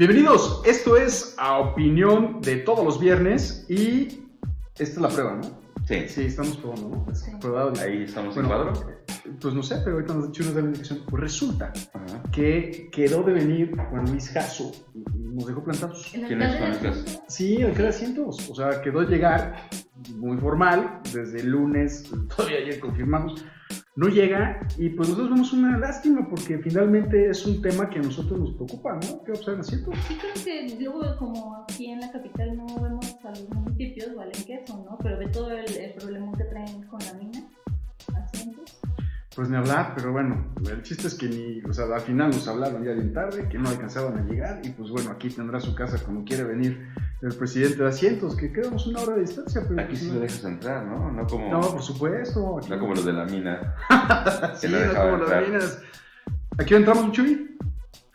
Bienvenidos, esto es A Opinión de todos los viernes y esta es la prueba, ¿no? Sí. Sí, estamos probando, ¿no? Sí. Ahí estamos en cuadro. Pues no sé, pero ahorita nos ha dicho una de la indicación. Pues resulta que quedó de venir Juan Luis Jasso y nos dejó plantados. ¿Quién es Juan Luis Jasso? Sí, el alcalde de Asientos. O sea, quedó llegar muy formal, desde el lunes, todavía ayer confirmamos. No llega y pues nosotros vemos una lástima porque finalmente es un tema que a nosotros nos preocupa, ¿no? ¿Qué observan, cierto? Sí, creo que luego como aquí en la capital no vemos a los municipios, valen queso, ¿no? Pero ve todo el problema que traen con la mina, Asientos. Pues ni hablar, pero bueno, el chiste es que al final nos hablaron ya bien tarde, que no alcanzaban a llegar y pues bueno, aquí tendrá su casa cuando quiere venir el presidente de Asientos, que quedamos una hora de distancia, pero... Aquí sí lo dejas entrar, ¿no? No como... No, por supuesto. Aquí... No como los de la mina. Sí, no como los de las minas. ¿Aquí entramos, Chuy?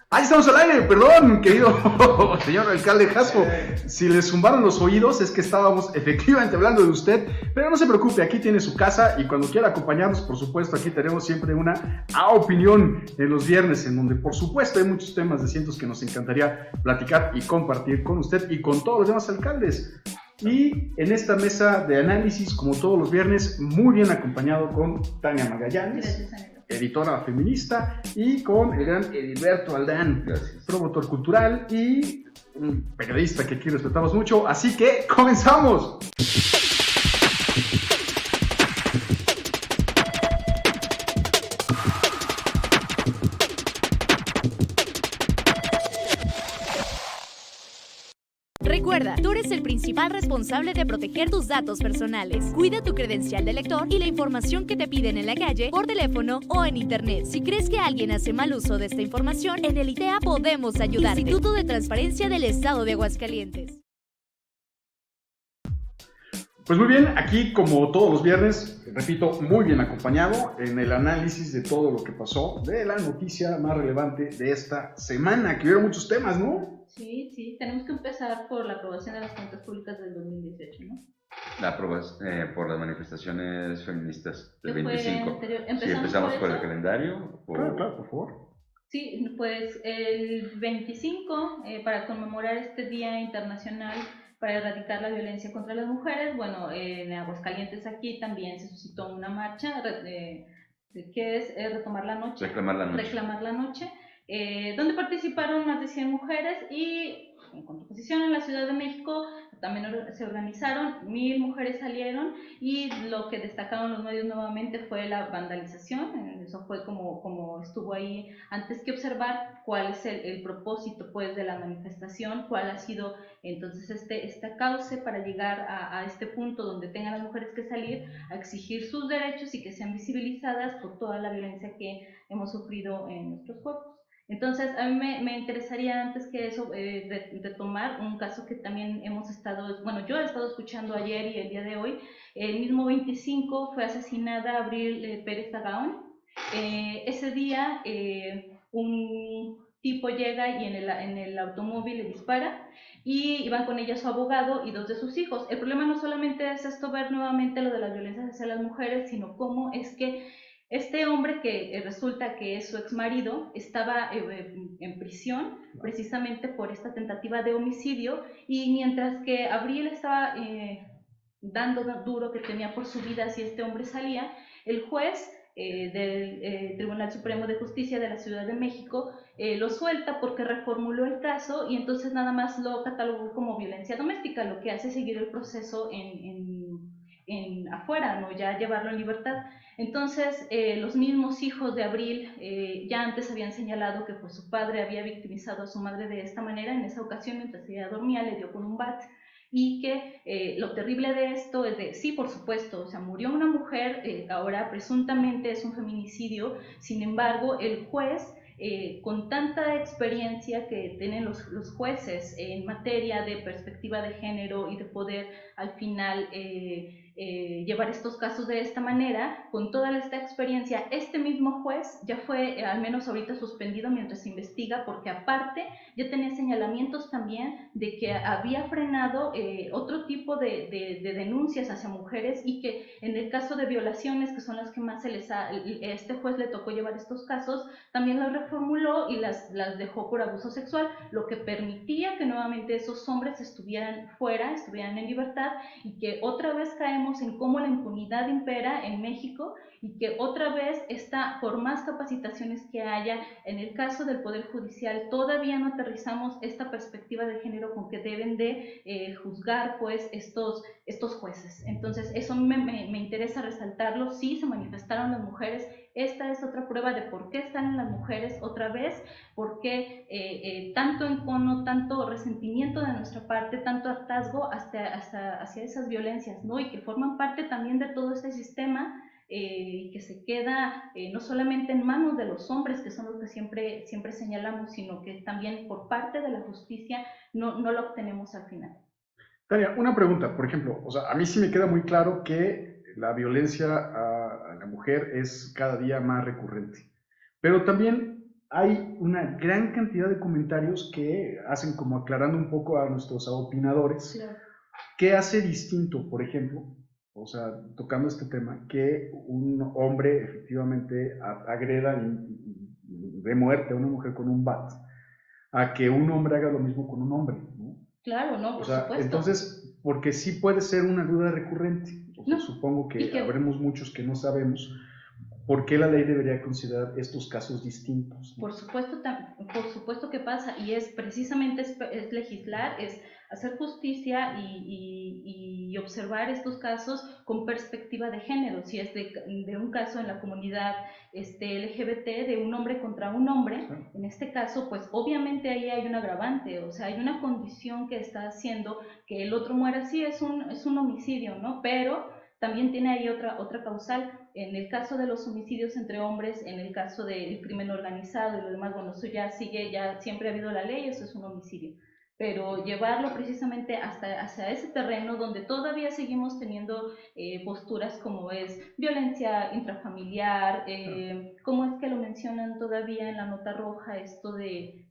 ¡Ahí estamos al aire! Perdón, querido señor alcalde Jasso. Si le zumbaron los oídos es que estábamos efectivamente hablando de usted, pero no se preocupe, aquí tiene su casa y cuando quiera acompañarnos, por supuesto, aquí tenemos siempre una opinión en los viernes, en donde por supuesto hay muchos temas de cientos que nos encantaría platicar y compartir con usted y con todos los demás alcaldes. Y en esta mesa de análisis, como todos los viernes, muy bien acompañado con Tania Magallanes, editora feminista, y con el gran Edilberto Aldán, promotor cultural y un periodista que aquí respetamos mucho. Así que ¡comenzamos! Recuerda, tú eres el principal responsable de proteger tus datos personales. Cuida tu credencial de lector y la información que te piden en la calle, por teléfono o en internet. Si crees que alguien hace mal uso de esta información, en el ITEA podemos ayudarte. Instituto de Transparencia del Estado de Aguascalientes. Pues muy bien, aquí como todos los viernes, repito, muy bien acompañado en el análisis de todo lo que pasó, de la noticia más relevante de esta semana, que hubo muchos temas, ¿no? Sí, tenemos que empezar por la aprobación de las cuentas públicas del 2018, ¿no? La aprobación por las manifestaciones feministas del 25. Sí, empezamos por el calendario. Claro, por favor. Sí, pues el 25, para conmemorar este Día Internacional para erradicar la violencia contra las mujeres, bueno, en Aguascalientes aquí también se suscitó una marcha que es reclamar la noche, donde participaron más de 100 mujeres y en contraposición en la Ciudad de México también se organizaron, 1000 mujeres salieron y lo que destacaron los medios nuevamente fue la vandalización. Eso fue como estuvo ahí, antes que observar cuál es el propósito pues de la manifestación, cuál ha sido entonces esta cauce para llegar a este punto donde tengan las mujeres que salir a exigir sus derechos y que sean visibilizadas por toda la violencia que hemos sufrido en nuestros cuerpos. Entonces, a mí me interesaría antes que eso retomar un caso que también yo he estado escuchando ayer y el día de hoy. El mismo 25 fue asesinada Abril Pérez Tagaón. Ese día un tipo llega y en el automóvil le dispara y iban con ella su abogado y 2 de sus hijos. El problema no solamente es esto, ver nuevamente lo de las violencias hacia las mujeres, sino cómo es que este hombre que resulta que es su exmarido estaba en prisión precisamente por esta tentativa de homicidio y mientras que Abril estaba dando duro que tenía por su vida si este hombre salía, el juez del Tribunal Supremo de Justicia de la Ciudad de México lo suelta porque reformuló el caso y entonces nada más lo catalogó como violencia doméstica, lo que hace seguir el proceso en afuera, no ya llevarlo en libertad. Entonces, los mismos hijos de Abril ya antes habían señalado que pues, su padre había victimizado a su madre de esta manera. En esa ocasión, mientras ella dormía, le dio con un bat. Y que lo terrible de esto es de, sí, por supuesto, o sea, murió una mujer, ahora presuntamente es un feminicidio, sin embargo, el juez, con tanta experiencia que tienen los jueces en materia de perspectiva de género y de poder al final llevar estos casos de esta manera. Con toda esta experiencia, este mismo juez ya fue, al menos ahorita, suspendido mientras se investiga, porque aparte ya tenía señalamientos también de que había frenado otro tipo de denuncias hacia mujeres, y que en el caso de violaciones, que son las que más este juez le tocó llevar estos casos, también las reformuló y las dejó por abuso sexual, lo que permitía que nuevamente esos hombres estuvieran fuera, estuvieran en libertad, y que otra vez caemos en cómo la impunidad impera en México, y que otra vez está, por más capacitaciones que haya, en el caso del Poder Judicial todavía no aterrizamos esta perspectiva de género con que deben de juzgar pues estos jueces. Entonces eso me interesa resaltarlo. Sí, se manifestaron las mujeres. Esta es otra prueba de por qué están las mujeres otra vez, por qué tanto encono, tanto resentimiento de nuestra parte, tanto hartazgo hacia esas violencias, ¿no? Y que forman parte también de todo este sistema, que se queda no solamente en manos de los hombres, que son los que siempre señalamos, sino que también por parte de la justicia no lo obtenemos al final. Tania, una pregunta, por ejemplo, o sea, a mí sí me queda muy claro que la violencia a la mujer es cada día más recurrente, pero también hay una gran cantidad de comentarios que hacen como aclarando un poco a nuestros opinadores. Claro. ¿Qué hace distinto, por ejemplo, o sea, tocando este tema, que un hombre efectivamente agreda de muerte a una mujer con un bat, a que un hombre haga lo mismo con un hombre, ¿no? Claro, no, por supuesto. Entonces, porque sí puede ser una duda recurrente, o sea, no, supongo que habremos muchos que no sabemos por qué la ley debería considerar estos casos distintos, ¿no? Por supuesto que pasa, y es precisamente es legislar, es hacer justicia y observar estos casos con perspectiva de género. Si es de un caso en la comunidad LGBT, de un hombre contra un hombre, sí. En este caso, pues obviamente ahí hay un agravante, o sea, hay una condición que está haciendo que el otro muera. Sí, es un homicidio, ¿no? Pero también tiene ahí otra causal. En el caso de los homicidios entre hombres, en el caso del crimen organizado y lo demás, bueno, eso ya siempre ha habido la ley, eso es un homicidio. Pero llevarlo precisamente hacia ese terreno donde todavía seguimos teniendo posturas como es violencia intrafamiliar, ¿cómo es que lo mencionan todavía en la nota roja? Esto de...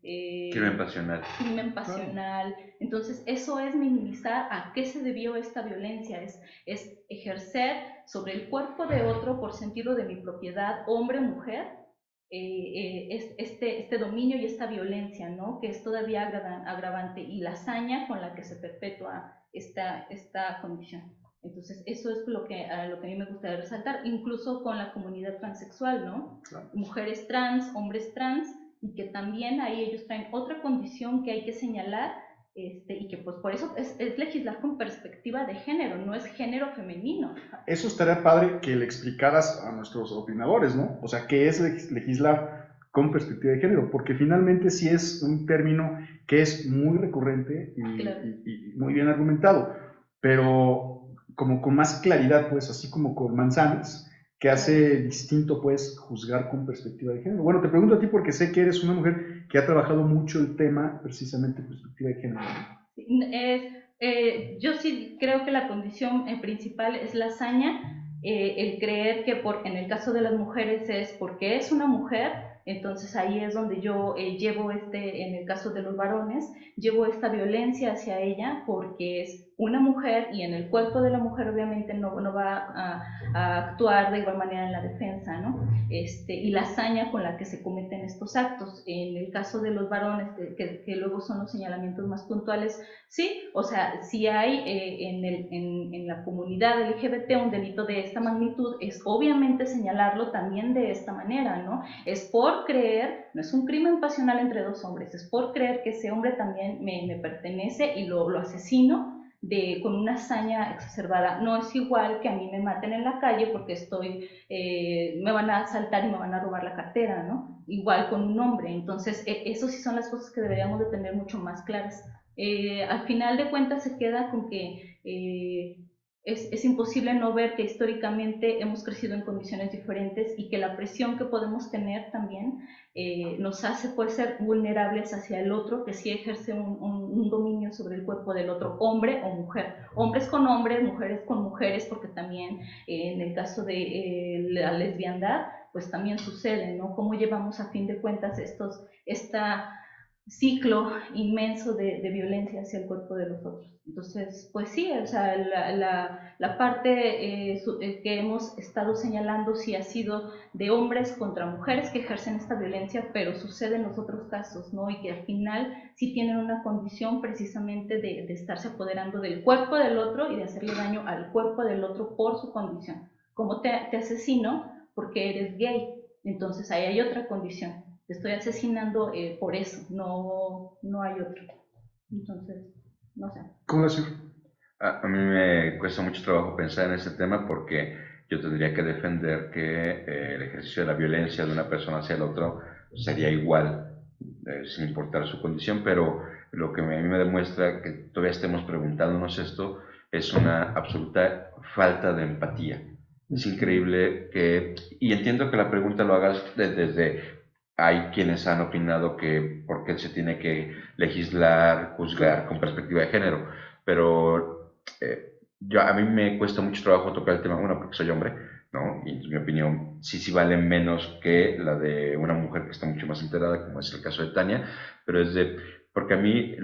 crimen pasional. Crimen pasional. Entonces, eso es minimizar a qué se debió esta violencia, es ejercer sobre el cuerpo de otro por sentido de mi propiedad, hombre o mujer, este dominio y esta violencia, ¿no? Que es todavía agravante, y la hazaña con la que se perpetúa esta condición. Entonces, eso es lo que a mí me gustaría resaltar, incluso con la comunidad transexual, ¿no? Claro. Mujeres trans, hombres trans, y que también ahí ellos traen otra condición que hay que señalar, y que pues por eso es legislar con perspectiva de género, no es género femenino. Eso estaría padre que le explicaras a nuestros opinadores, ¿no? O sea, ¿qué es legislar con perspectiva de género? Porque finalmente sí es un término que es muy recurrente y muy bien argumentado, pero como con más claridad, pues, así como con manzanas, que hace distinto, pues, juzgar con perspectiva de género. Bueno, te pregunto a ti porque sé que eres una mujer que ha trabajado mucho el tema precisamente en perspectiva de género, ¿no? Yo sí creo que la condición principal es la hazaña, el creer que en el caso de las mujeres es porque es una mujer. Entonces ahí es donde yo llevo en el caso de los varones, llevo esta violencia hacia ella porque es una mujer, y en el cuerpo de la mujer obviamente no va a actuar de igual manera en la defensa, ¿no? Y la hazaña con la que se cometen estos actos. En el caso de los varones, que luego son los señalamientos más puntuales, sí, o sea, si hay en la comunidad LGBT un delito de esta magnitud, es obviamente señalarlo también de esta manera, ¿no? Es por creer, no es un crimen pasional entre dos hombres, es por creer que ese hombre también me pertenece y lo asesino con una hazaña exacerbada. No es igual que a mí me maten en la calle porque me van a asaltar y me van a robar la cartera, ¿no? Igual con un hombre. Entonces, eso sí son las cosas que deberíamos de tener mucho más claras. Al final de cuentas se queda con que es imposible no ver que históricamente hemos crecido en condiciones diferentes y que la presión que podemos tener también nos hace pues, ser vulnerables hacia el otro, que sí ejerce un dominio sobre el cuerpo del otro, hombre o mujer. Hombres con hombres, mujeres con mujeres, porque también en el caso de la lesbiandad, pues también sucede, ¿no? Cómo llevamos a fin de cuentas esta ciclo inmenso de violencia hacia el cuerpo de los otros. Entonces, pues sí, o sea, la parte que hemos estado señalando sí ha sido de hombres contra mujeres que ejercen esta violencia, pero sucede en los otros casos, ¿no? Y que al final sí tienen una condición precisamente de estarse apoderando del cuerpo del otro y de hacerle daño al cuerpo del otro por su condición. Como te asesino porque eres gay, entonces ahí hay otra condición. Te estoy asesinando por eso, no hay otro. Entonces, no sé. ¿Cómo lo hace? A mí me cuesta mucho trabajo pensar en ese tema porque yo tendría que defender que el ejercicio de la violencia de una persona hacia el otro sería igual, sin importar su condición, pero lo que a mí me demuestra que todavía estemos preguntándonos esto es una absoluta falta de empatía. Es increíble que, y entiendo que la pregunta lo hagas desde hay quienes han opinado que por qué se tiene que legislar, juzgar con perspectiva de género, pero a mí me cuesta mucho trabajo tocar el tema, uno, porque soy hombre, ¿no? Y en mi opinión sí vale menos que la de una mujer que está mucho más enterada, como es el caso de Tania, pero porque a mí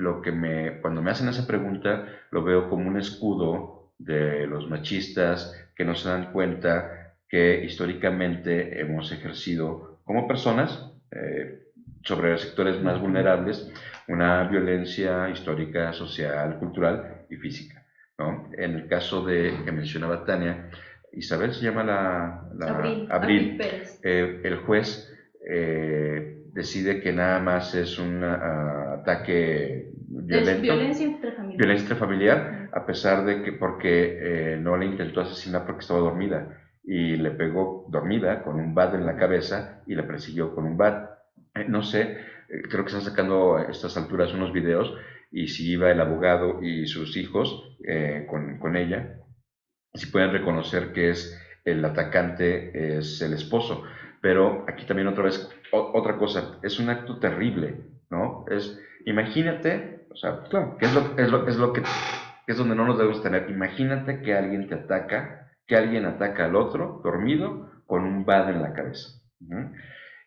cuando me hacen esa pregunta, lo veo como un escudo de los machistas que no se dan cuenta que históricamente hemos ejercido como personas, sobre sectores más vulnerables, una violencia histórica, social, cultural y física, ¿no? En el caso que mencionaba Tania, Isabel se llama Abril Pérez. El juez decide que nada más es un ataque violento, violencia intrafamiliar. Violencia intrafamiliar, a pesar de que porque no le intentó asesinar porque estaba dormida y le pegó dormida con un bat en la cabeza y la persiguió con un bat. No sé, creo que están sacando a estas alturas unos videos y si iba el abogado y sus hijos con ella, si pueden reconocer que el atacante es el esposo. Pero aquí también otra vez, otra cosa, es un acto terrible, ¿no? Imagínate, o sea, claro, ¿qué es lo que es donde no nos debemos tener? Imagínate que alguien te ataca, que alguien ataca al otro dormido con un bat en la cabeza.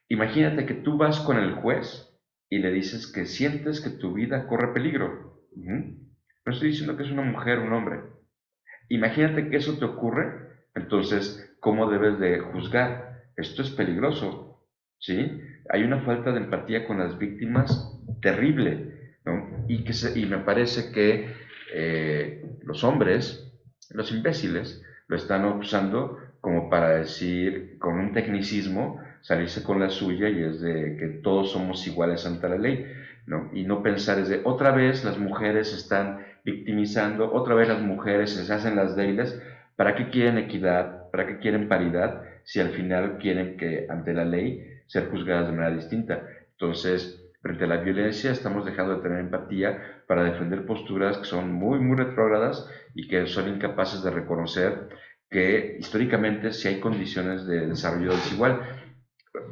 Imagínate que tú vas con el juez y le dices que sientes que tu vida corre peligro. No estoy diciendo que es una mujer o un hombre. Imagínate que eso te ocurre, entonces, ¿cómo debes de juzgar? Esto es peligroso, ¿sí? Hay una falta de empatía con las víctimas terrible, ¿no? Y me parece que los hombres, los imbéciles, lo están usando como para decir, con un tecnicismo, salirse con la suya y es de que todos somos iguales ante la ley, ¿no? Y no pensar es de otra vez las mujeres están victimizando, otra vez las mujeres se hacen las débiles. ¿Para qué quieren equidad? ¿Para qué quieren paridad? Si al final quieren que ante la ley ser juzgadas de manera distinta. Entonces, frente a la violencia estamos dejando de tener empatía para defender posturas que son muy, muy retrógradas y que son incapaces de reconocer que históricamente sí hay condiciones de desarrollo desigual.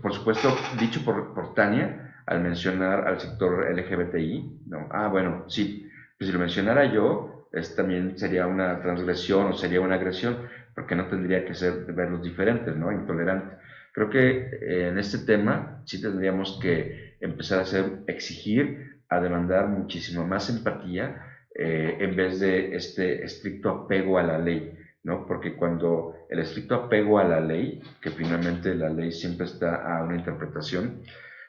Por supuesto, dicho por Tania, al mencionar al sector LGBTI, ¿no? Bueno, sí, pues si lo mencionara yo, también sería una transgresión o sería una agresión, porque no tendría que ser de verlos diferentes, ¿no? Intolerante. Creo que en este tema sí tendríamos que empezar a exigir, a demandar muchísimo más empatía en vez de este estricto apego a la ley, ¿no? Porque cuando el estricto apego a la ley, que finalmente la ley siempre está a una interpretación,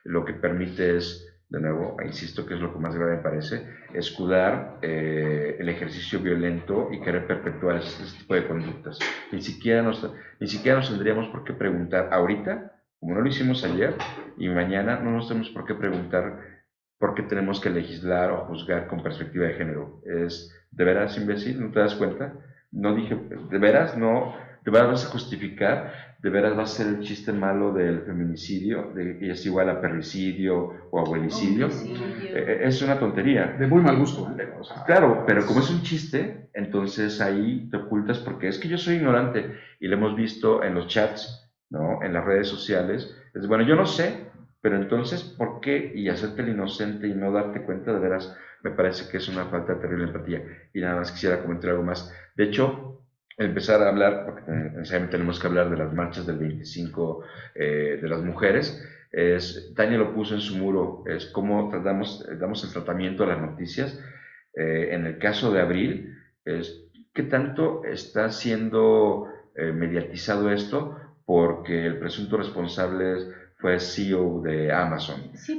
lo que permite es, de nuevo, insisto que es lo que más grave me parece, escudar el ejercicio violento y querer perpetuar este tipo de conductas. Ni siquiera nos tendríamos por qué preguntar ahorita, como no lo hicimos ayer, y mañana no nos tenemos por qué preguntar por qué tenemos que legislar o juzgar con perspectiva de género. ¿De veras, imbécil? ¿No te das cuenta? No dije, ¿de veras? No de veras vas a justificar, de veras va a ser el chiste malo del feminicidio, de que es igual a perricidio o abuelicidio. Es una tontería. De muy mal gusto. O sea, claro, pero como es un chiste, entonces ahí te ocultas porque es que yo soy ignorante y lo hemos visto en los chats, ¿no? En las redes sociales. Es bueno, yo no sé, pero entonces, ¿por qué? Y hacerte el inocente y no darte cuenta, de veras, me parece que es una falta de terrible empatía. Y nada más quisiera comentar algo más. De hecho, empezar a hablar, porque necesariamente tenemos que hablar de las marchas del 25 de las mujeres. Tania lo puso en su muro, es cómo damos el tratamiento a las noticias. En el caso de Abril, ¿qué tanto está siendo mediatizado esto? Porque el presunto responsable fue CEO de Amazon. Sí,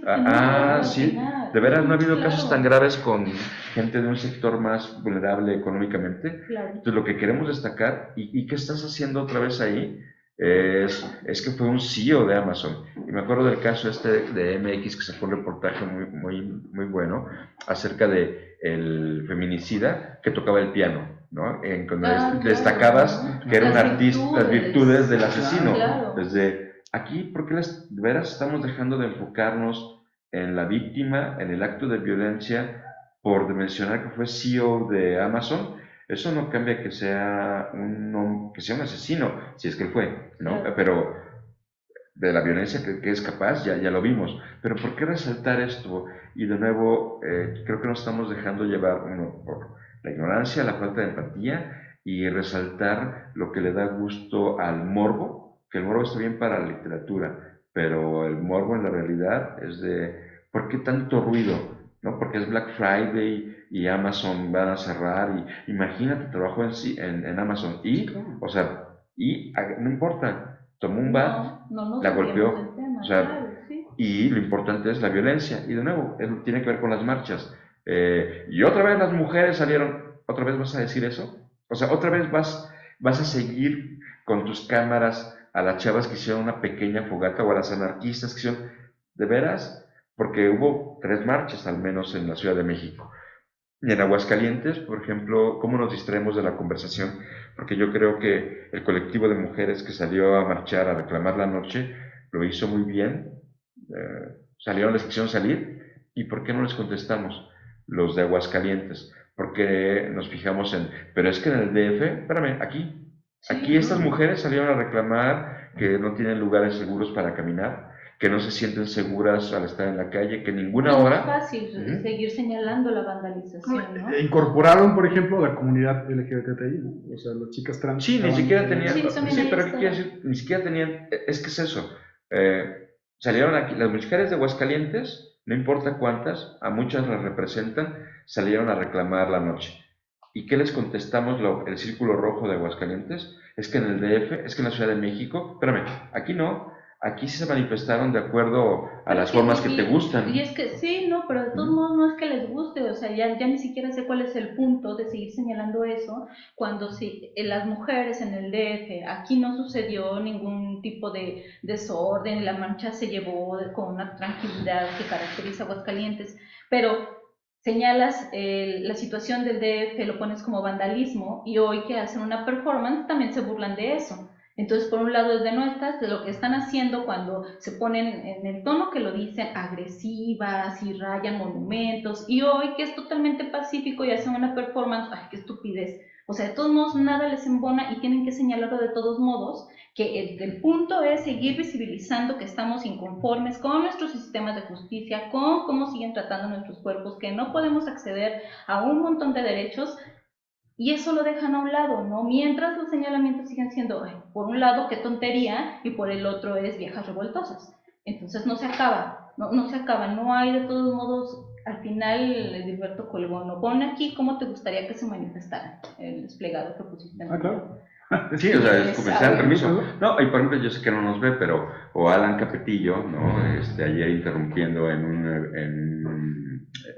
sí, de veras no ha habido casos tan graves con gente de un sector más vulnerable económicamente. Claro. Entonces lo que queremos destacar, ¿y qué estás haciendo otra vez ahí? Es que fue un CEO de Amazon. Y me acuerdo del caso de MX que sacó un reportaje muy bueno acerca de el feminicida que tocaba el piano, ¿no? Cuando destacabas que era un artista, las virtudes del asesino. Claro. Desde aquí, ¿por qué de veras estamos dejando de enfocarnos en la víctima, en el acto de violencia, por mencionar que fue CEO de Amazon? Eso no cambia que sea un asesino, si es que él fue, ¿no? Claro. Pero de la violencia que es capaz, ya lo vimos. Pero ¿por qué resaltar esto? Y de nuevo, creo que nos estamos dejando llevar, por la ignorancia, la falta de empatía, y resaltar lo que le da gusto al morbo, que el morbo está bien para la literatura, pero el morbo en la realidad es de, ¿por qué tanto ruido? ¿No? Porque es Black Friday y Amazon van a cerrar, y imagínate, trabajo en Amazon, o sea, no importa, tomó un bat, la golpeó, o sea, claro, sí. y lo importante es la violencia, y de nuevo, tiene que ver con las marchas. Y otra vez las mujeres salieron, ¿otra vez vas a decir eso? O sea, otra vez vas a seguir con tus cámaras a las chavas que hicieron una pequeña fogata, o a las anarquistas que hicieron, ¿de veras? Porque hubo 3 marchas al menos en la Ciudad de México. Y en Aguascalientes, por ejemplo, ¿cómo nos distraemos de la conversación? Porque yo creo que el colectivo de mujeres que salió a marchar, a reclamar la noche, lo hizo muy bien. Salieron, les quisieron salir. ¿Y por qué no les contestamos? Los de Aguascalientes. Porque nos fijamos pero es que en el DF, espérame, aquí estas mujeres salieron a reclamar que no tienen lugares seguros para caminar, que no se sienten seguras al estar en la calle, que ninguna hora... Es fácil seguir señalando la vandalización, ¿no? Incorporaron, por ejemplo, la comunidad LGBTI, o sea, las chicas trans. Sí, ni siquiera tenían... Sí, pero ¿qué quiere decir? Ni siquiera tenían... Es que es eso. Salieron aquí, las mujeres de Aguascalientes, no importa cuántas, a muchas las representan, salieron a reclamar la noche. ¿Y qué les contestamos el Círculo Rojo de Aguascalientes? Es que en el DF, es que en la Ciudad de México, espérame, aquí no, aquí sí se manifestaron de acuerdo a las formas que te gustan. Y es que sí, no, pero de todos modos no es que les guste, o sea, ya ni siquiera sé cuál es el punto de seguir señalando eso, cuando las mujeres en el DF, aquí no sucedió ningún tipo de desorden, la marcha se llevó con una tranquilidad que caracteriza a Aguascalientes, pero señalas la situación del DF, lo pones como vandalismo, y hoy que hacen una performance también se burlan de eso. Entonces, por un lado es de lo que están haciendo cuando se ponen en el tono que lo dicen, agresivas y rayan monumentos, y hoy que es totalmente pacífico y hacen una performance, ¡ay, qué estupidez! O sea, de todos modos nada les embona y tienen que señalarlo de todos modos, que el punto es seguir visibilizando que estamos inconformes con nuestros sistemas de justicia, con cómo siguen tratando nuestros cuerpos, que no podemos acceder a un montón de derechos. Y eso lo dejan a un lado, ¿no? Mientras los señalamientos siguen siendo, por un lado, qué tontería, y por el otro es viejas revoltosas. Entonces no se acaba, no se acaba, no hay de todos modos, al final Edilberto colgó, no pone aquí cómo te gustaría que se manifestara el desplegado que pusiste. Claro. Sí, o sea, es comenzar permiso. No, y por ejemplo, yo sé que no nos ve, pero, o Alan Capetillo, ¿no? Ayer interrumpiendo en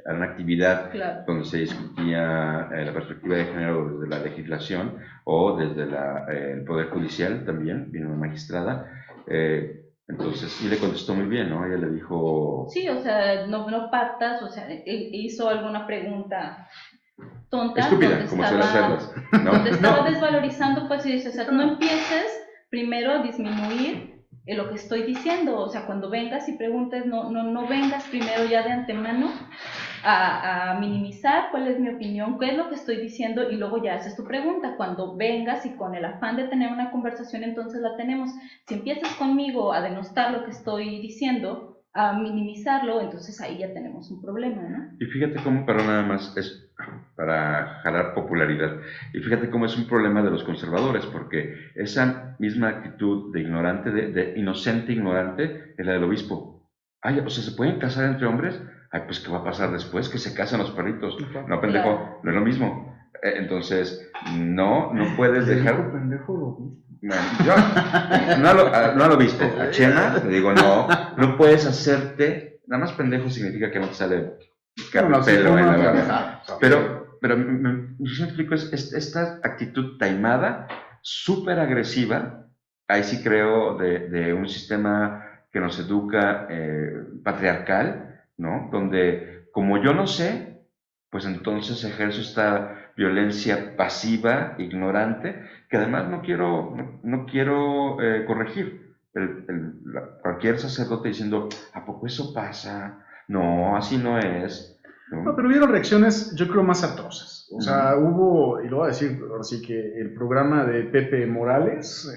una actividad, claro, donde se discutía la perspectiva de género desde la legislación o desde el Poder Judicial también, vino una magistrada, entonces sí le contestó muy bien, ¿no? Ella le dijo... Sí, o sea, no partas, o sea, hizo alguna pregunta tonta, estúpida, como suele hacerlas, ¿no? donde estaba desvalorizando, pues, y dices, o sea, no empieces primero a disminuir lo que estoy diciendo, o sea, cuando vengas y preguntes, no vengas primero ya de antemano a minimizar cuál es mi opinión, qué es lo que estoy diciendo, y luego ya haces tu pregunta. Cuando vengas y con el afán de tener una conversación, entonces la tenemos. Si empiezas conmigo a denostar lo que estoy diciendo, a minimizarlo, entonces ahí ya tenemos un problema, ¿no? Y fíjate cómo, pero nada más es para jalar popularidad, y fíjate cómo es un problema de los conservadores, porque esa misma actitud de ignorante, de inocente ignorante, es la del obispo. Ay, o sea, ¿se pueden casar entre hombres? Ay, pues ¿qué va a pasar después? Que se casan los perritos. No, pendejo, Claro. no es lo mismo. Entonces, no puedes dejar... pendejo lo obispo. Yo, no al obispo, a Chema le digo, no puedes hacerte, nada más pendejo significa que no te sale pelo en la barba. Pero yo me explico, esta actitud taimada, súper agresiva, ahí sí creo de un sistema que nos educa patriarcal, ¿no? Donde como yo no sé, pues entonces ejerzo esta violencia pasiva, ignorante, que además no quiero corregir. Cualquier sacerdote diciendo, ¿a poco eso pasa? No, así no es. No, pero hubieron reacciones, yo creo, más atroces. O sea, hubo, y lo voy a decir, ahora sí que el programa de Pepe Morales,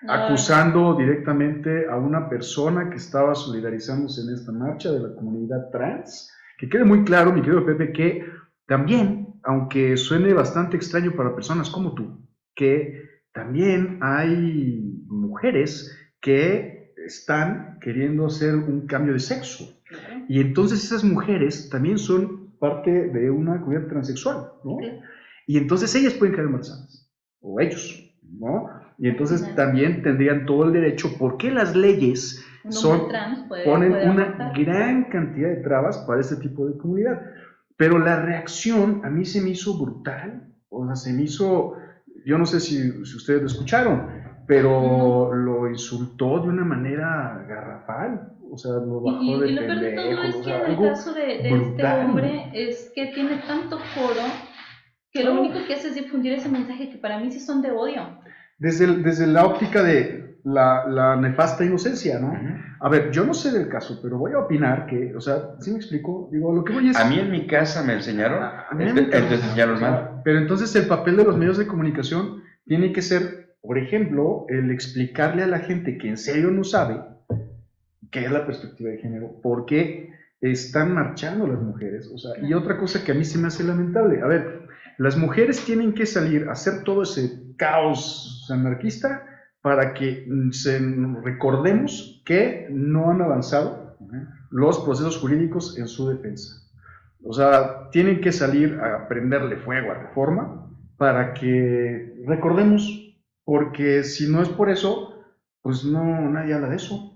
acusando directamente a una persona que estaba solidarizándose en esta marcha de la comunidad trans. Que quede muy claro, mi querido Pepe, que también, aunque suene bastante extraño para personas como tú, que también hay mujeres que están queriendo hacer un cambio de sexo. Y entonces esas mujeres también son parte de una comunidad transexual, ¿no? Y entonces ellas pueden quedar embarazadas, o ellos, ¿no? Y entonces también tendrían todo el derecho, porque las leyes ponen una gran cantidad de trabas para este tipo de comunidad. Pero la reacción a mí se me hizo brutal, o sea, se me hizo, yo no sé si ustedes lo escucharon, pero lo insultó de una manera garrafal. O sea, lo bajó de y lo peor de todo es que en el caso de este hombre es que tiene tanto foro que lo único que hace es difundir ese mensaje que para mí sí son de odio. Desde la óptica de la nefasta inocencia, ¿no? A ver, yo no sé del caso, pero voy a opinar que, o sea, ¿sí me explico? Digo, lo que voy es... A mí en mi casa me enseñaron, enseñaron mal. Pero entonces el papel de los medios de comunicación tiene que ser, por ejemplo, el explicarle a la gente que en serio no sabe qué es la perspectiva de género, por qué están marchando las mujeres, o sea, y otra cosa que a mí se me hace lamentable, a ver, las mujeres tienen que salir a hacer todo ese caos anarquista para que recordemos que no han avanzado los procesos jurídicos en su defensa. O sea, tienen que salir a prenderle fuego a Reforma para que recordemos, porque si no es por eso, pues no, nadie habla de eso.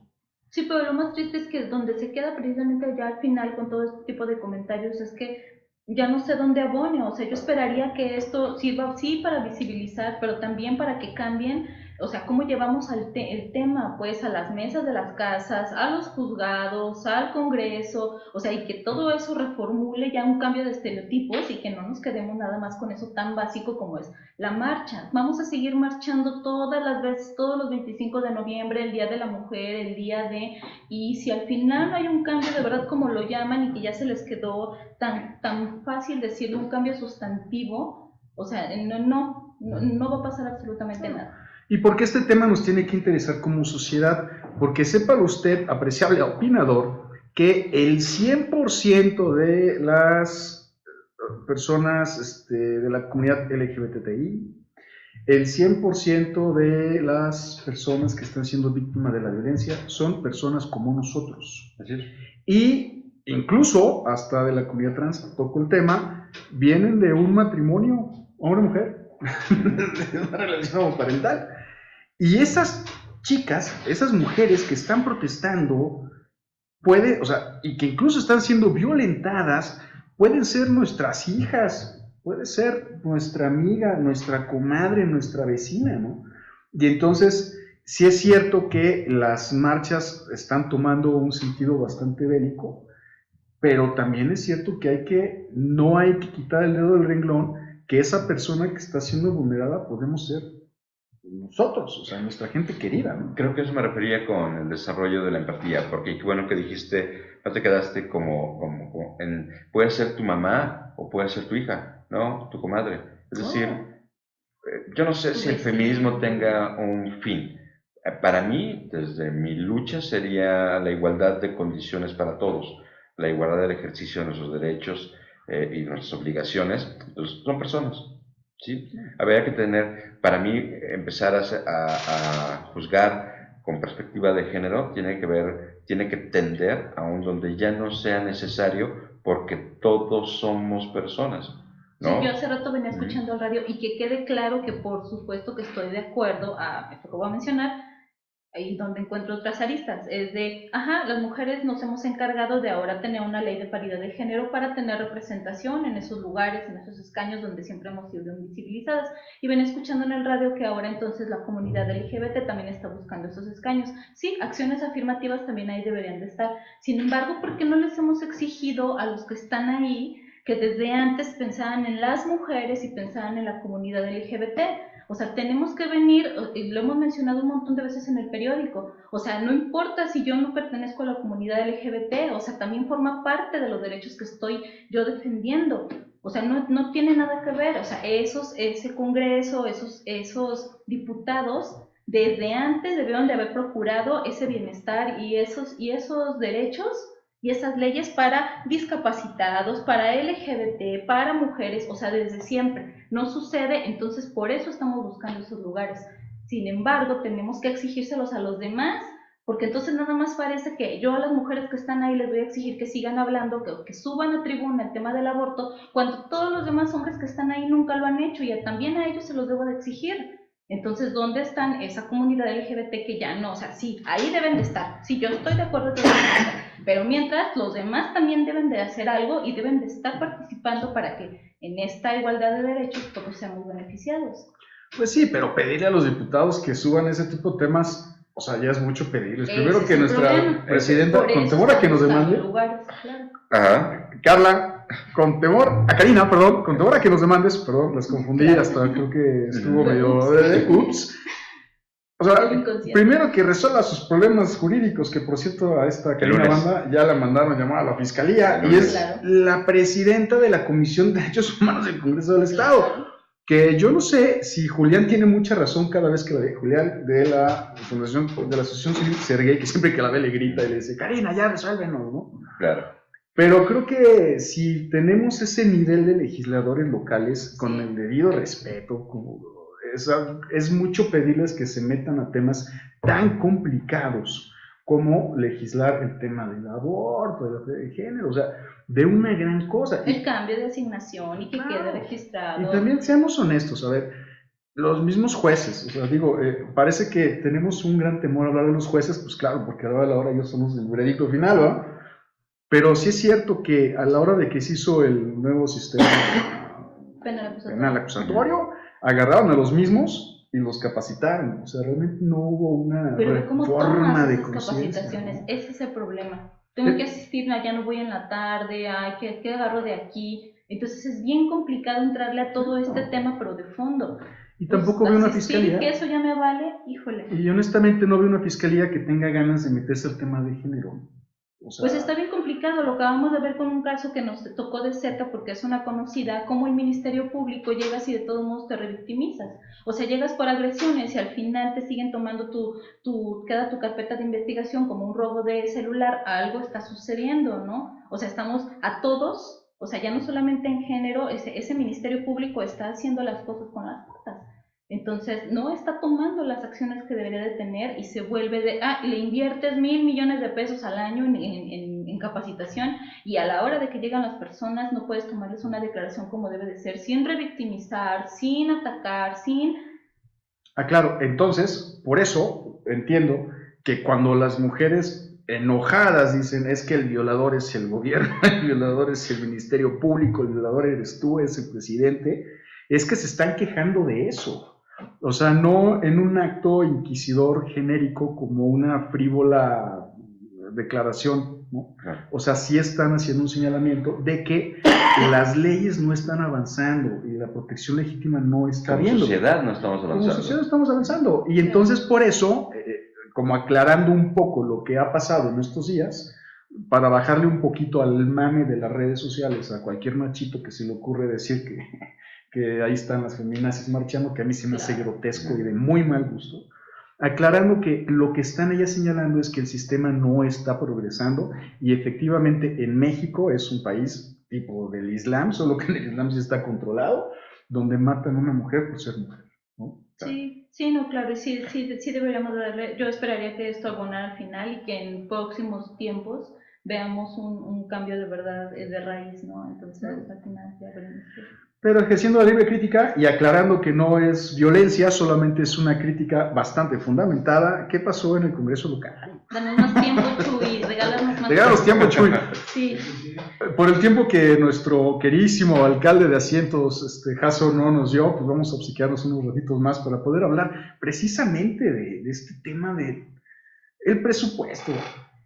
Sí, pero lo más triste es que donde se queda precisamente ya al final con todo este tipo de comentarios es que ya no sé dónde abone. O sea, yo esperaría que esto sirva sí para visibilizar, pero también para que cambien, o sea, cómo llevamos el tema pues a las mesas de las casas, a los juzgados, al Congreso, o sea, y que todo eso reformule ya un cambio de estereotipos y que no nos quedemos nada más con eso tan básico como es la marcha. Vamos a seguir marchando todas las veces, todos los 25 de noviembre, el Día de la Mujer, el día de... Y si al final no hay un cambio de verdad como lo llaman y que ya se les quedó tan fácil decirle un cambio sustantivo, o sea, no va a pasar absolutamente nada. ¿Y por qué este tema nos tiene que interesar como sociedad? Porque sepa usted, apreciable opinador, que el 100% de las personas de la comunidad LGBTI, el 100% de las personas que están siendo víctimas de la violencia son personas como nosotros. Así es. Y incluso, hasta de la comunidad trans, toco el tema, vienen de un matrimonio hombre-mujer, de una relación homoparental. Y esas chicas, esas mujeres que están protestando, y que incluso están siendo violentadas, pueden ser nuestras hijas, puede ser nuestra amiga, nuestra comadre, nuestra vecina, ¿no? Y entonces, sí es cierto que las marchas están tomando un sentido bastante bélico, pero también es cierto que no hay que quitar el dedo del renglón, que esa persona que está siendo vulnerada podemos ser nosotros, o sea, nuestra gente querida, ¿no? Creo que eso me refería con el desarrollo de la empatía, porque qué bueno que dijiste, no te quedaste puede ser tu mamá o puede ser tu hija, ¿no? Tu comadre. Es decir, yo no sé si el feminismo tenga un fin. Para mí, desde mi lucha, sería la igualdad de condiciones para todos, la igualdad del ejercicio de nuestros derechos y nuestras obligaciones. Entonces, son personas, ¿sí? Habría que tener, para mí, empezar a juzgar con perspectiva de género, tiene que tender a un donde ya no sea necesario, porque todos somos personas, ¿no? Sí, yo hace rato venía escuchando el radio y que quede claro que por supuesto que estoy de acuerdo a esto que voy a mencionar, ahí donde encuentro otras aristas, es de, las mujeres nos hemos encargado de ahora tener una ley de paridad de género para tener representación en esos lugares, en esos escaños donde siempre hemos sido invisibilizadas. Y ven escuchando en el radio que ahora entonces la comunidad LGBT también está buscando esos escaños. Sí, acciones afirmativas también ahí deberían de estar. Sin embargo, ¿por qué no les hemos exigido a los que están ahí que desde antes pensaban en las mujeres y pensaban en la comunidad LGBT? O sea, tenemos que venir, y lo hemos mencionado un montón de veces en el periódico, o sea, no importa si yo no pertenezco a la comunidad LGBT, o sea, también forma parte de los derechos que estoy yo defendiendo. O sea, no tiene nada que ver, o sea, ese congreso, esos diputados, desde antes debieron de haber procurado ese bienestar y esos derechos y esas leyes para discapacitados, para LGBT, para mujeres, o sea, desde siempre. No sucede, entonces por eso estamos buscando esos lugares. Sin embargo, tenemos que exigírselos a los demás, porque entonces nada más parece que yo a las mujeres que están ahí les voy a exigir que sigan hablando, que suban a tribuna el tema del aborto, cuando todos los demás hombres que están ahí nunca lo han hecho y también a ellos se los debo de exigir. Entonces, ¿dónde están esa comunidad LGBT que ya no? O sea, sí, ahí deben de estar. Sí, yo estoy de acuerdo con eso. Pero mientras, los demás también deben de hacer algo y deben de estar participando para que en esta igualdad de derechos todos seamos beneficiados. Pues sí, pero pedirle a los diputados que suban ese tipo de temas, o sea, ya es mucho pedirles. Primero que nuestra presidenta, con temor a que nos demande, Carla, con temor a que nos demandes, perdón, las confundí, hasta creo que estuvo medio ups. O sea, primero que resuelva sus problemas jurídicos, que por cierto a esta querida banda ya la mandaron llamar a la fiscalía, y es la presidenta de la Comisión de Derechos Humanos del Congreso del Estado, que yo no sé si Julián tiene mucha razón cada vez que la ve, Julián de la Fundación, de la Asociación Civil Sergey, que siempre que la ve le grita y le dice, Karina, ya resuélvenos, ¿no? Claro. Pero creo que si tenemos ese nivel de legisladores locales con el debido respeto, es mucho pedirles que se metan a temas tan complicados como legislar el tema del aborto, de género, o sea, de una gran cosa. El cambio de asignación y que quede registrado. Y también seamos honestos, a ver, los mismos jueces, o sea, digo, parece que tenemos un gran temor a hablar de los jueces, pues claro, porque a la hora ellos somos el veredicto final, ¿no? Pero sí es cierto que a la hora de que se hizo el nuevo sistema penal acusatorio, agarraron a los mismos y los capacitaron. O sea, realmente no hubo una reforma de capacitaciones. ¿No? Ese es el problema. Tengo que asistir, ya no voy en la tarde, ¿qué agarro de aquí? Entonces es bien complicado entrarle a todo este tema, pero de fondo. Y tampoco veo una fiscalía. Que eso ya me vale, híjole. Y honestamente no veo una fiscalía que tenga ganas de meterse al tema de género. O sea, pues está bien complicado, lo acabamos de ver con un caso que nos tocó de cerca porque es una conocida, como el Ministerio Público llegas y de todos modos te revictimizas, o sea, llegas por agresiones y al final te siguen tomando queda tu carpeta de investigación como un robo de celular, algo está sucediendo, ¿no? O sea, estamos a todos, o sea, ya no solamente en género, ese Ministerio Público está haciendo las cosas con las patas. Entonces, no está tomando las acciones que debería de tener y se vuelve le inviertes 1,000 millones de pesos al año en capacitación y a la hora de que llegan las personas no puedes tomarles una declaración como debe de ser, sin revictimizar, sin atacar, sin... Claro, entonces, por eso entiendo que cuando las mujeres enojadas dicen es que el violador es el gobierno, el violador es el Ministerio Público, el violador eres tú, es el presidente, es que se están quejando de eso. O sea, no en un acto inquisidor genérico como una frívola declaración ¿no? Claro. O sea, sí están haciendo un señalamiento de que las leyes no están avanzando y la protección legítima no está Como viendo. sociedad no estamos avanzando. Como sociedad estamos avanzando. Y entonces por eso, como aclarando un poco lo que ha pasado en estos días, para bajarle un poquito al mame de las redes sociales a cualquier machito que se le ocurre decir que ahí están las feminazis marchando, que a mí se me hace grotesco y de muy mal gusto, aclarando que lo que están ellas señalando es que el sistema no está progresando y efectivamente en México es un país tipo del Islam, solo que en el Islam sí está controlado, donde matan a una mujer por ser mujer, ¿no? Sí, sí, no, claro, y sí deberíamos darle, yo esperaría que esto abonara al final y que en próximos tiempos veamos un cambio de verdad de raíz, ¿no? Entonces al final ya veremos. Pero ejerciendo la libre crítica y aclarando que no es violencia, solamente es una crítica bastante fundamentada. ¿Qué pasó en el Congreso local? Danos más tiempo, Chuy, regálanos más Regálanos tiempo, Chuy. Sí. Por el tiempo que nuestro queridísimo alcalde de Asientos, Jasso, no nos dio, pues vamos a obsequiarnos unos ratitos más para poder hablar precisamente de este tema de el presupuesto.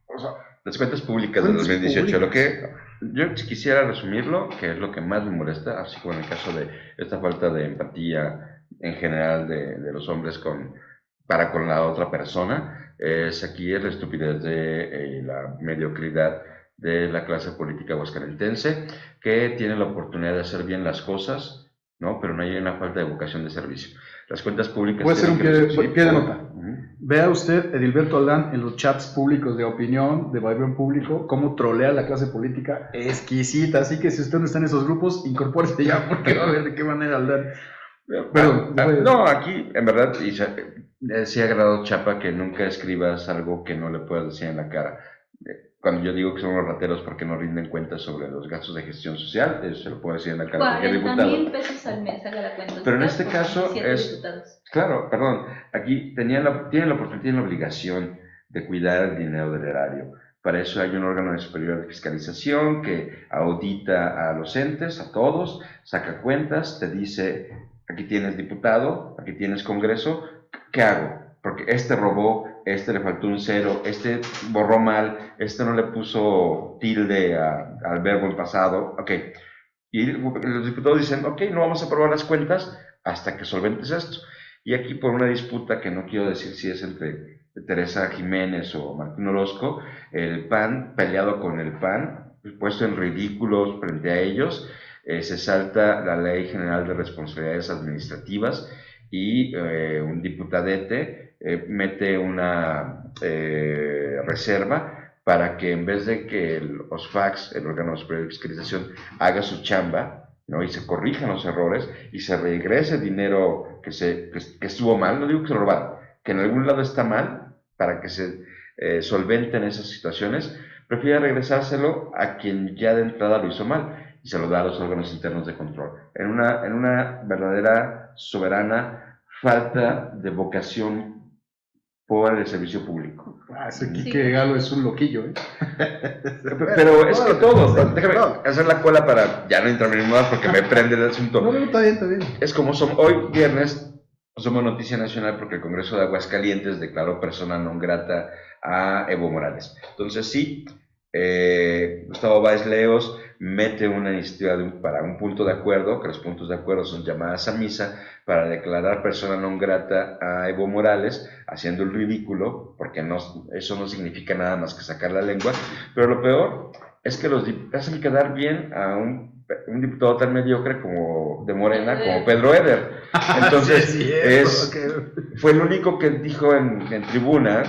O sea, las cuentas públicas del 2018, lo que yo quisiera resumirlo, que es lo que más me molesta, así como en el caso de esta falta de empatía en general de los hombres para con la otra persona, es la estupidez de la mediocridad de la clase política aguascalentense, que tiene la oportunidad de hacer bien las cosas, ¿no? Pero no hay una falta de vocación de servicio. Las cuentas públicas... Puede ser un pie de nota. Uh-huh. Vea usted, Edilberto Aldán, en los chats públicos de opinión, de Vibrant Público, cómo trolea la clase política exquisita. Así que si usted no está en esos grupos, incorpórese ya, porque va a ver de qué manera Aldán. Perdón. No, aquí, en verdad, sí ha agradado Chapa que nunca escribas algo que no le puedas decir en la cara. Cuando yo digo que son los rateros porque no rinden cuentas sobre los gastos de gestión social, eso se lo puedo decir en la cara a cualquier diputado. 40,000 pesos al mes, haga la cuenta. Pero en este caso es... diputados. Claro, perdón, aquí tienen la oportunidad, tienen la obligación de cuidar el dinero del erario. Para eso hay un órgano superior de fiscalización que audita a los entes, a todos, saca cuentas, te dice, aquí tienes diputado, aquí tienes Congreso, ¿qué hago? Porque este robó, este le faltó un cero, este borró mal, este no le puso tilde al verbo en pasado, ok. Y los diputados dicen, ok, no vamos a aprobar las cuentas hasta que solventes esto. Y aquí por una disputa que no quiero decir si es entre Teresa Jiménez o Martín Orozco, el PAN, peleado con el PAN, puesto en ridículos frente a ellos, se salta la Ley General de Responsabilidades Administrativas y un diputadete mete una reserva para que en vez de que el OSFAX, el órgano superior de fiscalización, haga su chamba, ¿no? Y se corrijan los errores y se regrese el dinero que estuvo mal, no digo que se lo robaron, que en algún lado está mal, para que se solventen esas situaciones, prefiere regresárselo a quien ya de entrada lo hizo mal y se lo da a los órganos internos de control. En una verdadera soberana falta de vocación por el servicio público. Ese Quique Galo es un loquillo, ¿eh? Pero es que todos, déjame hacer la cola para ya no intervenir más porque me prende el asunto. No, está bien, está bien. Es como hoy viernes somos noticia nacional porque el Congreso de Aguascalientes declaró persona non grata a Evo Morales. Entonces sí, Gustavo Báez Leos mete una iniciativa para un punto de acuerdo, que los puntos de acuerdo son llamadas a misa, para declarar persona non grata a Evo Morales, haciendo el ridículo, porque eso no significa nada más que sacar la lengua, pero lo peor es que hacen quedar bien a un diputado tan mediocre como de Morena, como Pedro Eder. Entonces, sí, fue el único que dijo en tribuna,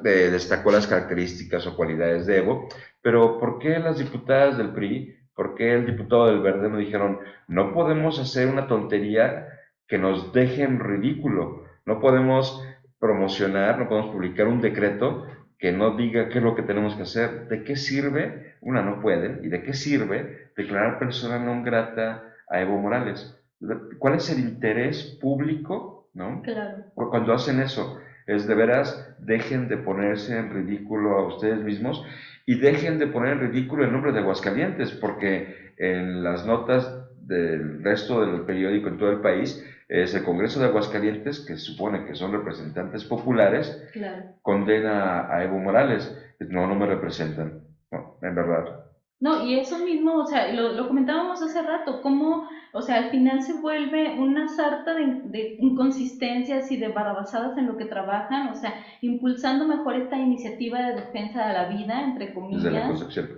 destacó las características o cualidades de Evo, pero ¿por qué las diputadas del PRI, por qué el diputado del Verde no dijeron, no podemos hacer una tontería que nos deje en ridículo, no podemos promocionar, no podemos publicar un decreto que no diga qué es lo que tenemos que hacer? ¿De qué sirve? No pueden. ¿Y de qué sirve declarar persona non grata a Evo Morales? ¿Cuál es el interés público, no? Claro. Cuando hacen eso, es de veras, dejen de ponerse en ridículo a ustedes mismos y dejen de poner en ridículo el nombre de Aguascalientes, porque en las notas del resto del periódico en todo el país, es el Congreso de Aguascalientes, que se supone que son representantes populares, claro, condena a Evo Morales. No me representan. en verdad. No, y eso mismo, o sea, lo comentábamos hace rato, cómo, o sea, al final se vuelve una sarta de inconsistencias y de barrabasadas en lo que trabajan, o sea, impulsando mejor esta iniciativa de defensa de la vida, entre comillas,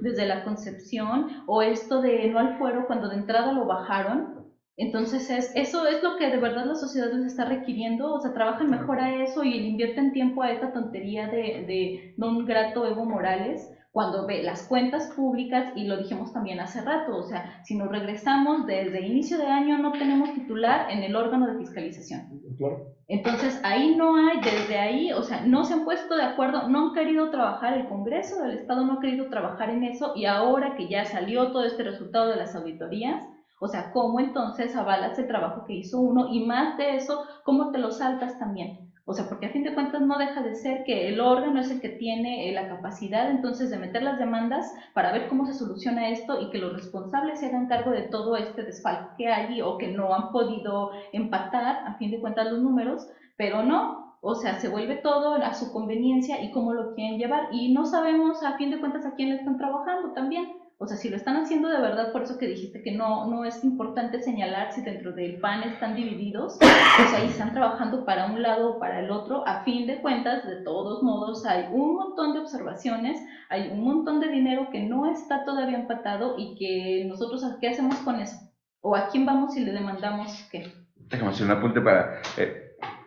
desde la concepción, o esto de no al fuero cuando de entrada lo bajaron. Entonces, eso es lo que de verdad la sociedad les está requiriendo, o sea, trabajan mejor a eso y le invierten tiempo a esta tontería de don grato Evo Morales, cuando ve las cuentas públicas, y lo dijimos también hace rato, o sea, si nos regresamos desde inicio de año no tenemos titular en el órgano de fiscalización. Claro. Entonces ahí no hay, desde ahí, o sea, no se han puesto de acuerdo, no han querido trabajar, el Congreso del Estado no ha querido trabajar en eso, y ahora que ya salió todo este resultado de las auditorías, o sea, ¿cómo entonces avalas el trabajo que hizo uno? Y más de eso, ¿cómo te lo saltas también? O sea, porque a fin de cuentas no deja de ser que el órgano es el que tiene la capacidad entonces de meter las demandas para ver cómo se soluciona esto y que los responsables se hagan cargo de todo este desfalco que hay o que no han podido empatar a fin de cuentas los números, pero no, o sea, se vuelve todo a su conveniencia y cómo lo quieren llevar, y no sabemos a fin de cuentas a quién le están trabajando también. O sea, si lo están haciendo de verdad, por eso que dijiste que no es importante señalar si dentro del PAN están divididos, o sea, y están trabajando para un lado o para el otro, a fin de cuentas, de todos modos, hay un montón de observaciones, hay un montón de dinero que no está todavía empatado y que nosotros, ¿qué hacemos con eso? ¿O a quién vamos y le demandamos qué? Déjame hacer un apunte para...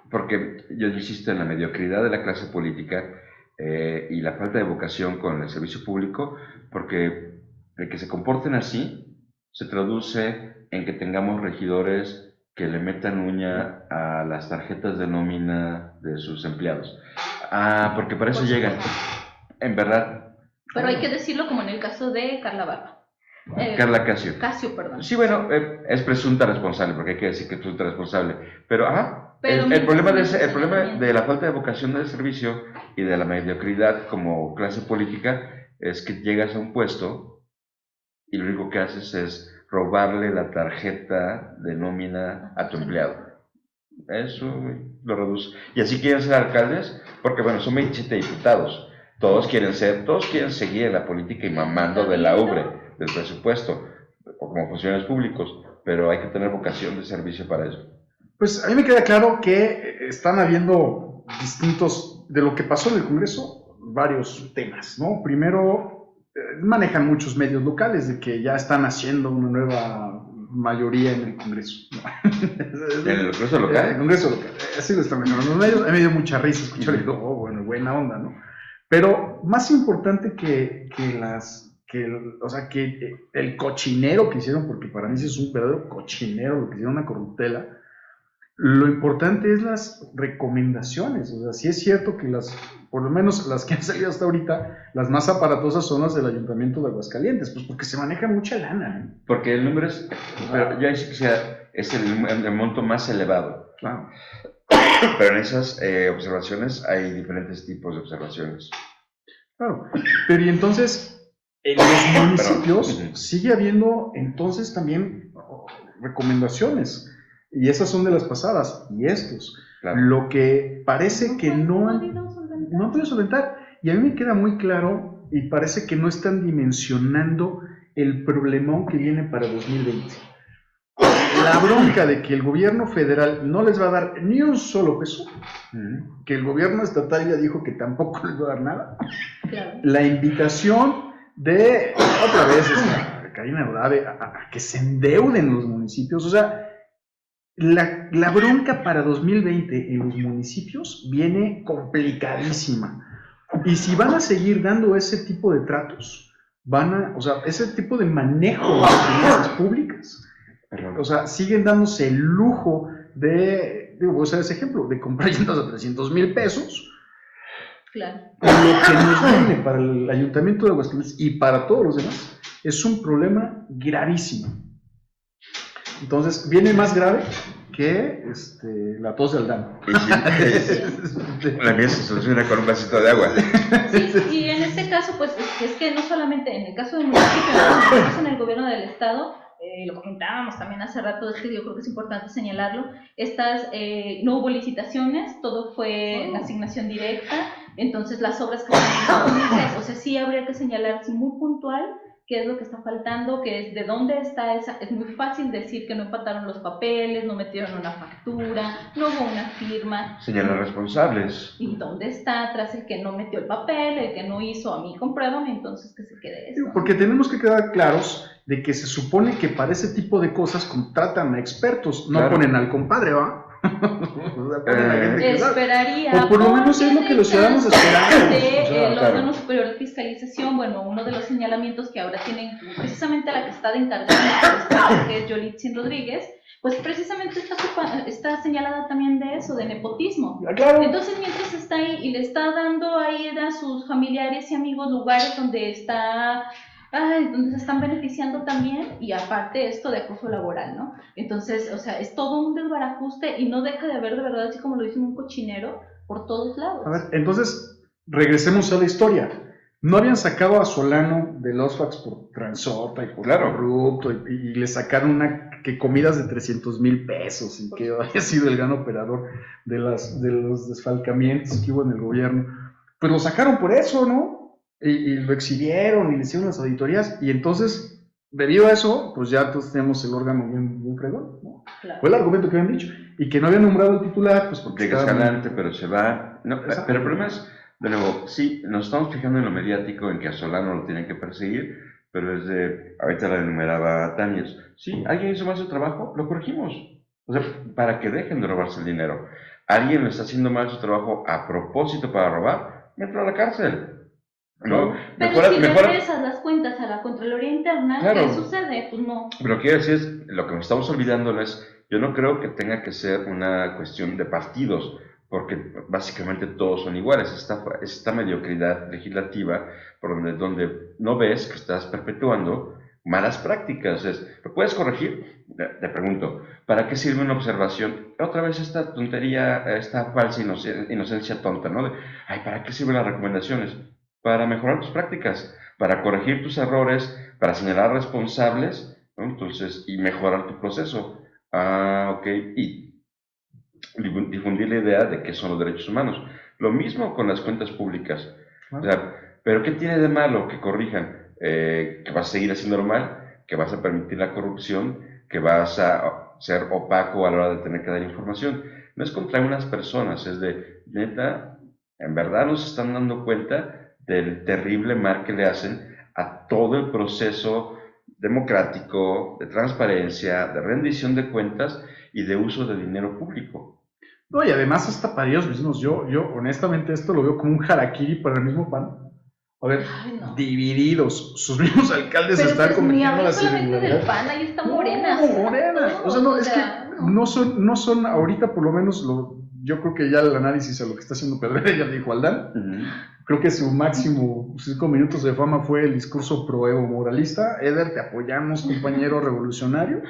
porque yo insisto en la mediocridad de la clase política y la falta de vocación con el servicio público, porque el que se comporten así se traduce en que tengamos regidores que le metan uña a las tarjetas de nómina de sus empleados. Porque para eso llegan. En verdad. Pero hay que decirlo como en el caso de Carla Barba. Carla Casio. Casio, perdón. Sí, bueno, es presunta responsable, porque hay que decir que es presunta responsable. Pero, Pero el problema de la falta de vocación del servicio y de la mediocridad como clase política es que llegas a un puesto y lo único que haces es robarle la tarjeta de nómina a tu empleado. Eso lo reduce. Y así quieren ser alcaldes, porque bueno, son 27 diputados. Todos quieren seguir en la política y mamando de la ubre, del presupuesto, o como funcionarios públicos, pero hay que tener vocación de servicio para eso. Pues a mí me queda claro que están habiendo distintos, de lo que pasó en el Congreso, varios temas, ¿no? Primero, manejan muchos medios locales de que ya están haciendo una nueva mayoría en el Congreso. ¿En el Congreso local? En el Congreso local, así lo están manejando. Los medios, me dio mucha risa escuchar y digo, oh, bueno, buena onda, ¿no? Pero más importante que el cochinero que hicieron, porque para mí sí es un verdadero cochinero lo que hicieron, una corruptela. Lo importante es las recomendaciones. O sea, sí es cierto que por lo menos las que han salido hasta ahorita, las más aparatosas son las del Ayuntamiento de Aguascalientes, pues porque se maneja mucha lana, ¿eh? Porque el número pero ya es el monto más elevado. Claro. Pero en esas observaciones hay diferentes tipos de observaciones. Claro, pero y entonces en los municipios sigue habiendo entonces también recomendaciones, y esas son de las pasadas, y estos, claro. Lo que parece que no han podido solventar, y a mí me queda muy claro, y parece que no están dimensionando el problemón que viene para 2020. La bronca de que el gobierno federal no les va a dar ni un solo peso, que el gobierno estatal ya dijo que tampoco les va a dar nada. Claro. La invitación de, otra vez, Karina Olave, a que se endeuden los municipios. O sea, la bronca para 2020 en los municipios viene complicadísima. Y si van a seguir dando ese tipo de tratos, ese tipo de manejo de las finanzas públicas, o sea, siguen dándose el lujo de, voy a usar ese ejemplo, de comprar llantas a 300,000 pesos. Claro. Lo que nos viene para el Ayuntamiento de Aguascalientes y para todos los demás es un problema gravísimo. Entonces, viene más grave que la tos de Aldana. La mía se soluciona con un vasito de agua. Sí, y en este caso, pues, es que no solamente en el caso del municipio, en el gobierno del estado, lo comentábamos también hace rato, es que yo creo que es importante señalarlo, no hubo licitaciones, todo fue asignación directa, Entonces las obras que están disponibles, o sea, sí habría que señalar muy puntual qué es lo que está faltando, qué es, de dónde está esa. Es muy fácil decir que no empataron los papeles, no metieron una factura, no hubo una firma. Señalar responsables. ¿Y dónde está atrás el que no metió el papel, el que no hizo? A mí compruébame, entonces que se quede eso. Porque tenemos que quedar claros de que se supone que para ese tipo de cosas contratan a expertos, no Claro. ponen al compadre, ¿va? O sea, ponen a gente que sabe. Esperaría. O por lo menos es lo que los ciudadanos esperamos. El claro. órgano superior de fiscalización, bueno, uno de los señalamientos que ahora tienen precisamente la que está de encargada, que es Yolitzin Rodríguez, pues precisamente está señalada también de eso, de nepotismo. Claro. Entonces, mientras está ahí y le está dando ahí a sus familiares y amigos lugares donde donde se están beneficiando también, y aparte esto de acoso laboral, ¿no? Entonces, o sea, es todo un desbarajuste y no deja de haber, de verdad, así como lo dicen, un cochinero por todos lados. A ver, entonces, regresemos a la historia. No habían sacado a Solano del OSFAX por transota y por Claro. corrupto, y le sacaron que comidas de 300,000 pesos, y que había sido el gran operador de los desfalcamientos que hubo en el gobierno. Pues lo sacaron por eso, ¿no? Y lo exhibieron y le hicieron las auditorías, y entonces, debido a eso, pues ya todos tenemos el órgano bien fregón, ¿no? Claro. Fue el argumento que habían dicho, y que no habían nombrado el titular, pues porque Llega estaba- Escalante, pero se va. No, Exacto. pero el problema es, de nuevo, sí, nos estamos fijando en lo mediático, en que a Solano lo tienen que perseguir, pero es de, ahorita la enumeraba Tania, sí, alguien hizo mal su trabajo, lo corregimos. O sea, para que dejen de robarse el dinero. Alguien le está haciendo mal su trabajo a propósito para robar, mételo a la cárcel. ¿No? Pero si regresas las cuentas a la Contraloría Interna, Claro. ¿qué sucede? Pues no. Pero lo que quiero decir es, lo que nos estamos olvidando es, yo no creo que tenga que ser una cuestión de partidos, porque básicamente todos son iguales. Esta mediocridad legislativa por donde no ves que estás perpetuando malas prácticas. ¿Lo puedes corregir? Te pregunto, ¿para qué sirve una observación? Otra vez esta tontería, esta falsa inocencia tonta, ¿no? ¿Para qué sirven las recomendaciones? Para mejorar tus prácticas, para corregir tus errores, para señalar responsables, ¿no? Entonces, y mejorar tu proceso. Ok, y difundir la idea de qué son los derechos humanos. Lo mismo con las cuentas públicas. O sea, ¿pero qué tiene de malo que corrijan? Que vas a seguir haciéndolo mal, que vas a permitir la corrupción, que vas a ser opaco a la hora de tener que dar información. No es contra unas personas, es de, neta, en verdad nos están dando cuenta del terrible mal que le hacen a todo el proceso democrático, de transparencia, de rendición de cuentas y de uso de dinero público. No, y además hasta para ellos mismos, yo honestamente esto lo veo como un harakiri para el mismo PAN. A ver, no. Divididos, sus mismos alcaldes pero están pues, ni cometiendo hablo las solamente del irregularidades. PAN, ahí está Morena. No, Morena. O sea, no, es que no. no son ahorita por lo menos, yo creo que ya el análisis a lo que está haciendo Pedrera ya dijo Aldán. Creo que su máximo 5 minutos de fama fue el discurso pro-evo moralista. Eder, te apoyamos, compañero revolucionario.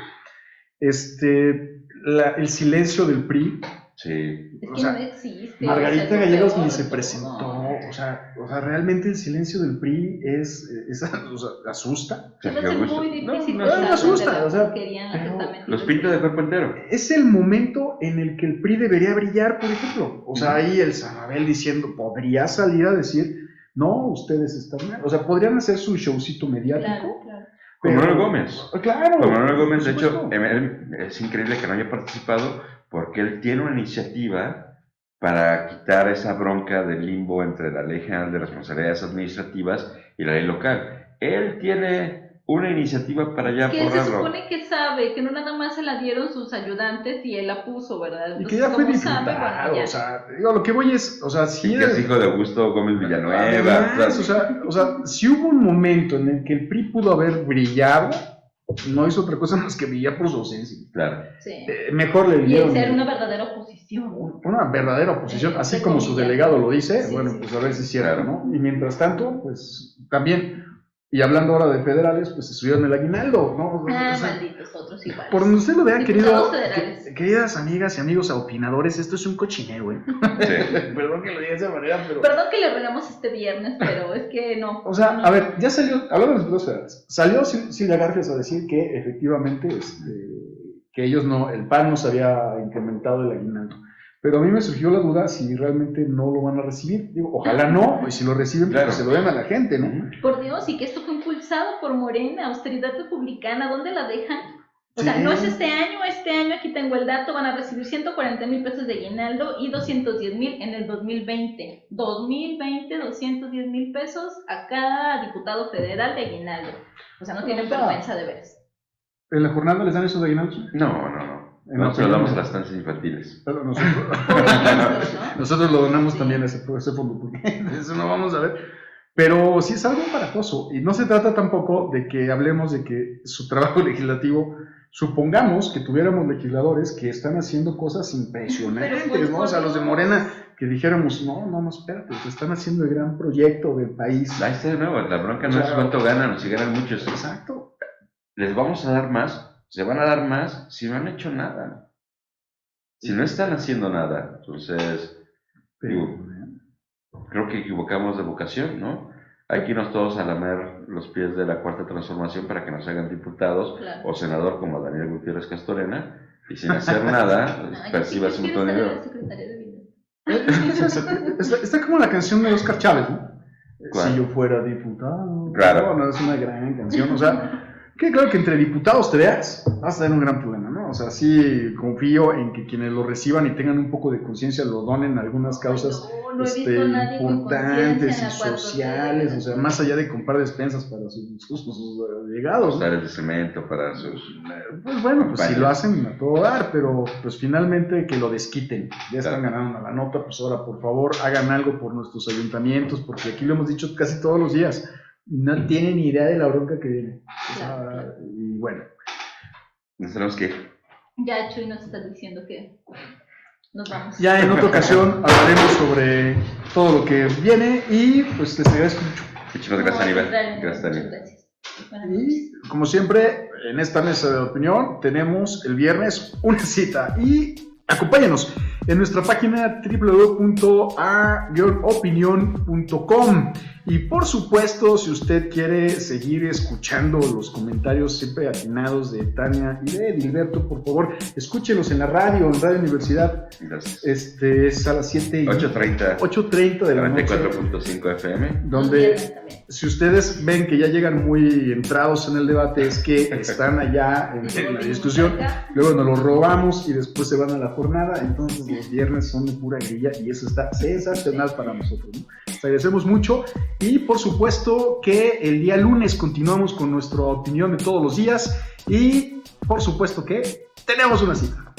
El silencio del PRI. Sí. Es O que sea, no existe. Margarita o sea, Gallegos peor, ni se todo. presentó. O sea, realmente el silencio del PRI asusta. Va a ser muy difícil. No, pensar me asusta, de la o sea, porquería en la que pero está metido Los el pinta PRI. de cuerpo entero. Es el momento en el que el PRI debería brillar, por ejemplo. O sea, ahí el Sanabel diciendo, podría salir a decir, no, ustedes están mal. O sea, podrían hacer su showcito mediático. Claro. Con Manuel Gómez. Claro. Con Manuel Gómez, de por hecho, supuesto. es increíble que no haya participado porque él tiene una iniciativa para quitar esa bronca del limbo entre la Ley General de Responsabilidades Administrativas y la ley local. Él tiene una iniciativa para ya Que se borrarlo. supone que sabe, que no nada más se la dieron sus ayudantes y él la puso, ¿verdad? Y que ya fue como diputado, sabe, bueno, ya. o sea, digo, lo que voy es, o sea, sí Que es hijo de Augusto Gómez Villanueva. Además, o sea, si hubo un momento en el que el PRI pudo haber brillado, no hizo otra cosa más que brillar por su ausencia. Claro. Sí. Mejor le Y dieron ser una verdadera oposición. una verdadera oposición, así De como su comillas. delegado lo dice, Sí, bueno, sí. pues a ver si es cierto, Claro. ¿no? Y mientras tanto, pues también, y hablando ahora de federales, pues se subieron el aguinaldo, ¿no? Ah, O sea, malditos otros iguales. por donde usted lo vea, Diputados federales. queridas amigas y amigos opinadores, esto es un cochinero, ¿eh? Sí. Perdón que lo diga de esa manera, pero... Perdón que le regamos este viernes, pero es que no. O sea, a ver, ya salió, hablando de los diputados federales, salió Silvia Garfias a decir que efectivamente, que ellos no, el PAN no se había incrementado el aguinaldo. Pero a mí me surgió la duda si realmente no lo van a recibir. Digo, ojalá no, y si lo reciben, Claro. pues se lo den a la gente, ¿no? Por Dios, y que esto fue impulsado por Morena, austeridad republicana, ¿dónde la dejan? O sea, Sí. no es este año, aquí tengo el dato, van a recibir 140,000 pesos de aguinaldo y 210,000 en el 2020. 210,000 pesos a cada diputado federal de aguinaldo. O sea, no tienen vergüenza de veras. ¿En la jornada les dan eso de aguinaldo? No. En Nosotros la lo damos a opinión. las estancias infantiles. Pero Por ejemplo, ¿no? nosotros lo donamos Sí. también a ese fondo, porque eso no vamos a ver. Pero sí es algo aparatoso, y no se trata tampoco de que hablemos de que su trabajo legislativo, supongamos que tuviéramos legisladores que están haciendo cosas impresionantes, Pero, ¿no? O sea, los de Morena, que dijéramos, no, espérate, están haciendo el gran proyecto del país. Ahí está de nuevo, la bronca no O sea, es cuánto ganan o si ganan muchos. Exacto. Les vamos a dar más, se van a dar más si no han hecho nada. Si no están haciendo nada, entonces, digo, creo que equivocamos de vocación, ¿no? Hay que irnos todos a lamer los pies de la Cuarta Transformación para que nos hagan diputados Claro. o senador como Daniel Gutiérrez Castorena, y sin hacer nada, percibas un montón de dinero. Está como la canción de Oscar Chávez, ¿no? ¿Cuál? Si yo fuera diputado. Claro. No, es una gran canción. O sea, que claro que entre diputados te veas, vas a tener un gran problema, ¿no? O sea, sí confío en que quienes lo reciban y tengan un poco de conciencia lo donen a algunas causas No he visto a nadie con importantes y conciencia en la 4T. sociales, o sea, más allá de comprar despensas para sus llegados, ¿no? Costales de cemento para sus... Pues bueno, pues si Vaya. lo hacen a todo dar, pero pues finalmente que lo desquiten. Ya están Claro. ganando la nota, pues ahora por favor hagan algo por nuestros ayuntamientos, porque aquí lo hemos dicho casi todos los días, no tienen ni idea de la bronca que viene. O sea, Claro. y bueno, Nos tenemos que... Ya Chuy nos está diciendo que nos vamos. ya en otra ocasión hablaremos sobre todo lo que viene y pues les agradezco mucho. Muchísimas gracias, Aníbal. Gracias, Daniel. Gracias. Buenas noches. Y como siempre, en esta mesa de opinión tenemos el viernes una cita y acompáñenos en nuestra página www.a-opinion.com y por supuesto, si usted quiere seguir escuchando los comentarios siempre atinados de Tania y de Edilberto, por favor, escúchelos en la radio, en Radio Universidad. Gracias. Es a las 7 y 8:30 de la noche. 94.5 FM. Donde Viernes también. si ustedes ven que ya llegan muy entrados en el debate, es que están allá en la discusión, luego nos los robamos y después se van a la jornada, entonces los viernes son de pura grilla y eso está sensacional para nosotros, ¿no? Les agradecemos mucho y por supuesto que el día lunes continuamos con nuestra opinión de todos los días y por supuesto que tenemos una cita.